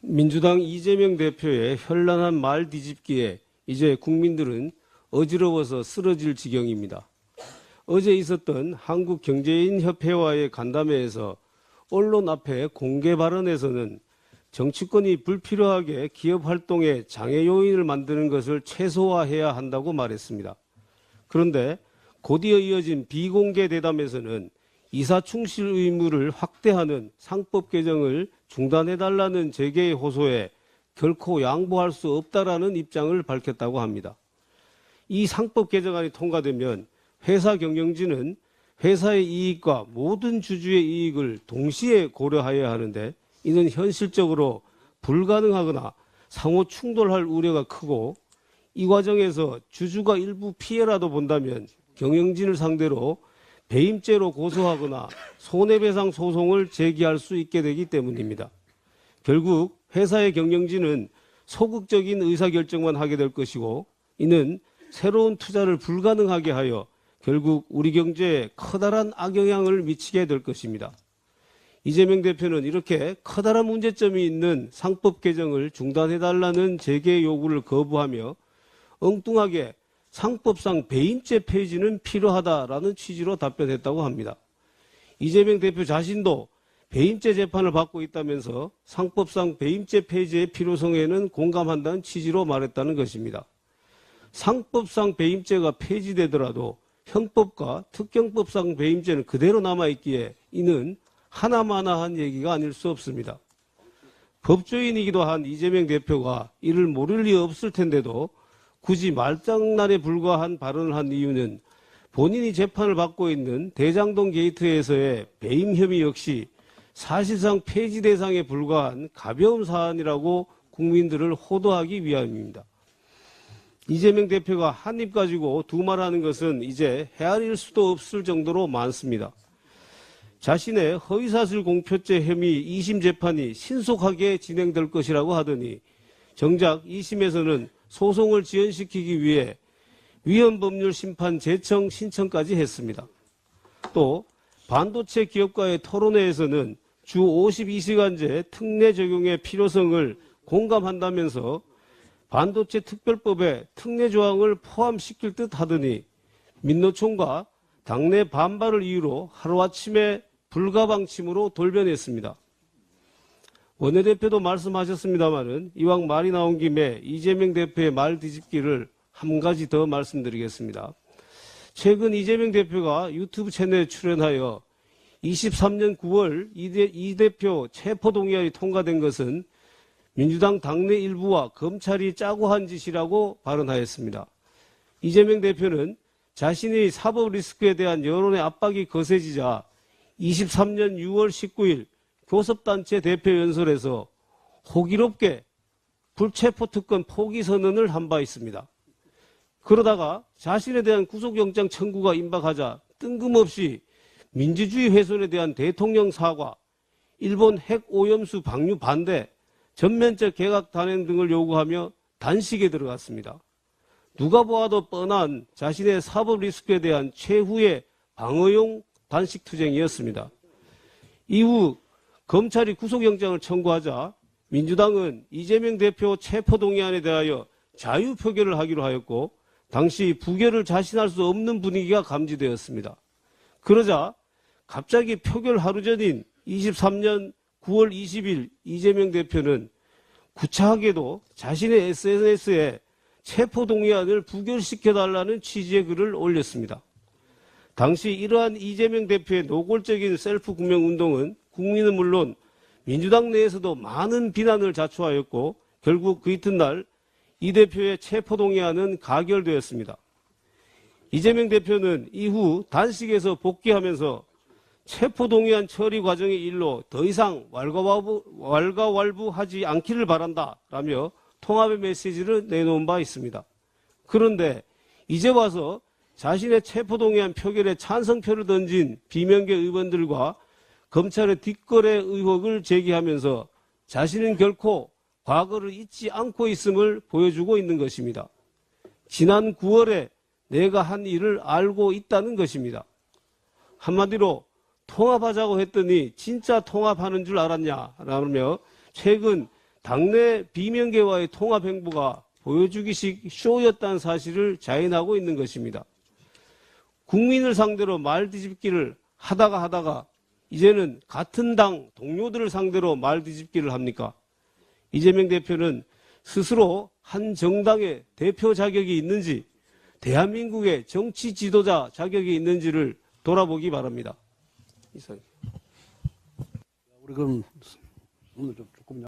민주당 이재명 대표의 현란한 말 뒤집기에 이제 국민들은 어지러워서 쓰러질 지경입니다. 어제 있었던 한국경제인협회와의 간담회에서 언론 앞에 공개 발언에서는 정치권이 불필요하게 기업 활동에 장애 요인을 만드는 것을 최소화해야 한다고 말했습니다. 그런데 곧이어 이어진 비공개 대담에서는 이사 충실 의무를 확대하는 상법 개정을 중단해달라는 재계의 호소에 결코 양보할 수 없다라는 입장을 밝혔다고 합니다. 이 상법 개정안이 통과되면 회사 경영진은 회사의 이익과 모든 주주의 이익을 동시에 고려하여야 하는데 이는 현실적으로 불가능하거나 상호 충돌할 우려가 크고 이 과정에서 주주가 일부 피해라도 본다면 경영진을 상대로 배임죄로 고소하거나 손해배상 소송을 제기할 수 있게 되기 때문입니다. 결국 회사의 경영진은 소극적인 의사결정만 하게 될 것이고 이는 새로운 투자를 불가능하게 하여 결국 우리 경제에 커다란 악영향을 미치게 될 것입니다. 이재명 대표는 이렇게 커다란 문제점이 있는 상법 개정을 중단해달라는 재계 요구를 거부하며 엉뚱하게 상법상 배임죄 폐지는 필요하다라는 취지로 답변했다고 합니다. 이재명 대표 자신도 배임죄 재판을 받고 있다면서 상법상 배임죄 폐지의 필요성에는 공감한다는 취지로 말했다는 것입니다. 상법상 배임죄가 폐지되더라도 형법과 특경법상 배임죄는 그대로 남아있기에 이는 하나마나한 얘기가 아닐 수 없습니다. 법조인이기도 한 이재명 대표가 이를 모를 리 없을 텐데도 굳이 말장난에 불과한 발언을 한 이유는 본인이 재판을 받고 있는 대장동 게이트에서의 배임 혐의 역시 사실상 폐지 대상에 불과한 가벼운 사안이라고 국민들을 호도하기 위함입니다. 이재명 대표가 한 입 가지고 두 말하는 것은 이제 헤아릴 수도 없을 정도로 많습니다. 자신의 허위사실 공표죄 혐의 2심 재판이 신속하게 진행될 것이라고 하더니 정작 2심에서는 소송을 지연시키기 위해 위헌법률 심판 재청 신청까지 했습니다. 또 반도체 기업과의 토론회에서는 주 52시간제 특례 적용의 필요성을 공감한다면서 반도체 특별법에 특례 조항을 포함시킬 듯 하더니 민노총과 당내 반발을 이유로 하루아침에 불가방침으로 돌변했습니다. 원내대표도 말씀하셨습니다마는 이왕 말이 나온 김에 이재명 대표의 말 뒤집기를 한 가지 더 말씀드리겠습니다. 최근 이재명 대표가 유튜브 채널에 출연하여 23년 9월 이 대표 체포동의안이 통과된 것은 민주당 당내 일부와 검찰이 짜고 한 짓이라고 발언하였습니다. 이재명 대표는 자신의 사법 리스크에 대한 여론의 압박이 거세지자 23년 6월 19일 교섭단체 대표연설에서 호기롭게 불체포 특권 포기 선언을 한 바 있습니다. 그러다가 자신에 대한 구속영장 청구가 임박하자 뜬금없이 민주주의 훼손에 대한 대통령 사과, 일본 핵 오염수 방류 반대, 전면적 개각 단행 등을 요구하며 단식에 들어갔습니다. 누가 보아도 뻔한 자신의 사법 리스크에 대한 최후의 방어용 단식 투쟁이었습니다. 이후 검찰이 구속영장을 청구하자 민주당은 이재명 대표 체포동의안에 대하여 자유표결을 하기로 하였고 당시 부결을 자신할 수 없는 분위기가 감지되었습니다. 그러자 갑자기 표결 하루 전인 23년 9월 20일 이재명 대표는 구차하게도 자신의 SNS에 체포동의안을 부결시켜달라는 취지의 글을 올렸습니다. 당시 이러한 이재명 대표의 노골적인 셀프 구명운동은 국민은 물론 민주당 내에서도 많은 비난을 자초하였고 결국 그 이튿날 이 대표의 체포동의안은 가결되었습니다. 이재명 대표는 이후 단식에서 복귀하면서 체포동의안 처리 과정의 일로 더 이상 왈가왈부하지 않기를 바란다라며 통합의 메시지를 내놓은 바 있습니다. 그런데 이제 와서 자신의 체포동의안 표결에 찬성표를 던진 비명계 의원들과 검찰의 뒷거래 의혹을 제기하면서 자신은 결코 과거를 잊지 않고 있음을 보여주고 있는 것입니다. 지난 9월에 내가 한 일을 알고 있다는 것입니다. 한마디로 통합하자고 했더니 진짜 통합하는 줄 알았냐 라며 최근 당내 비명계와의 통합 행보가 보여주기식 쇼였다는 사실을 자인하고 있는 것입니다. 국민을 상대로 말 뒤집기를 하다가 이제는 같은 당 동료들을 상대로 말 뒤집기를 합니까? 이재명 대표는 스스로 한 정당의 대표 자격이 있는지, 대한민국의 정치 지도자 자격이 있는지를 돌아보기 바랍니다. 이상. 우리 그럼 오늘 좀 조금